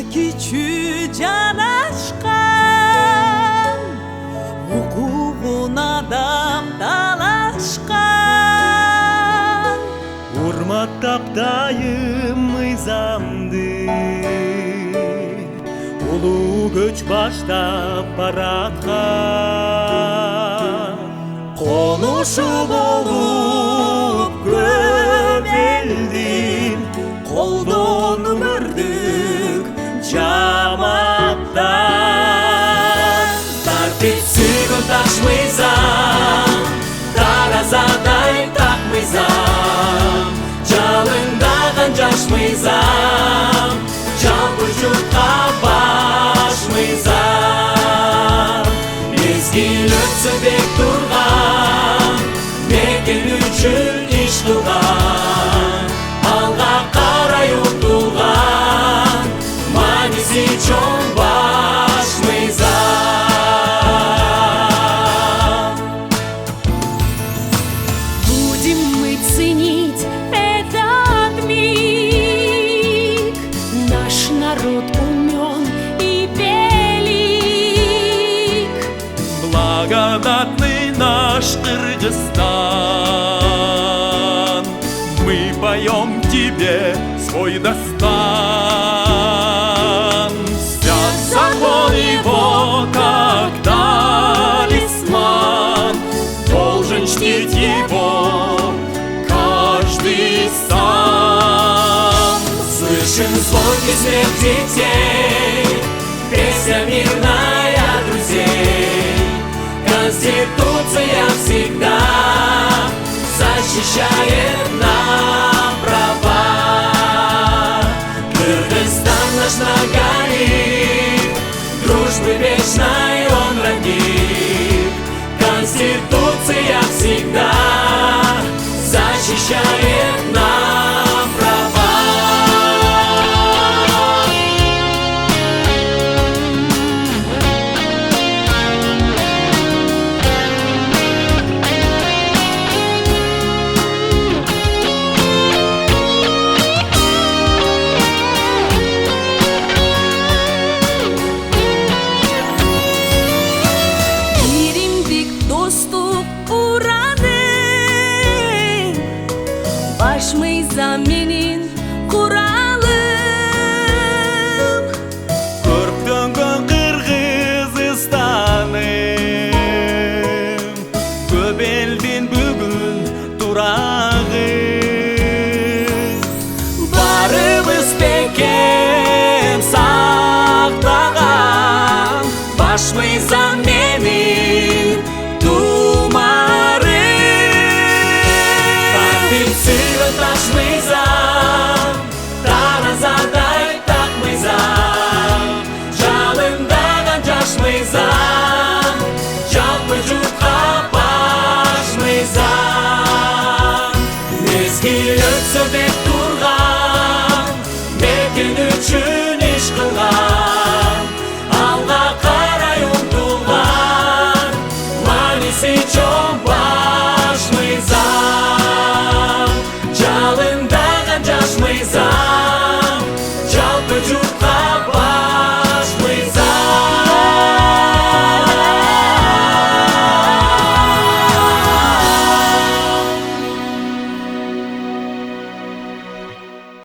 кичүү жанашкан, укугун адам талашкан. Урматтап дайым мыйзамды, улуу көч баштап бараткан. Конушу болуп көп элдин колдон көрдүк жаматтан. Тартипсиздик ташмыйсам, таразадай такмыйсам, жалындаган жашмыйсам, жалпы журтка башмыйсам. Мезгил өтсө бек турган, мекен үчүн иш кылган, алга карай умтулган, мааниси чоң башмыйсам. Будем мы ценить этот миг, наш народ умен и велик. Благодатный наш Кыргызстан, мы поем тебе свой достан. Свят закон его, как талисман, должен чтить его каждый сам. Слышим звонкий смех детей, песня мирная друзей. Конституция всегда защищает нам права. Кыргызстан наш многолик, дружбы вечной он родник. Конституция всегда защищает нам права. Башмыйсам менин куралым, Көрктөнгөн Кыргызстаным, көп элдин бүгүн турагы. Барыбыз бекем сактаган, башмыйсам менин тумарым. Ташмыйсам, таразадай такмыйсам, жалындаган жашмыйсам, жалпы журтка башмыйсам. Мезгил өтсө бек турган, мекен үчүн иш кылган, алга карай умтулган, мааниси чоң башмыйсам. Жалындаган жашмыйсам.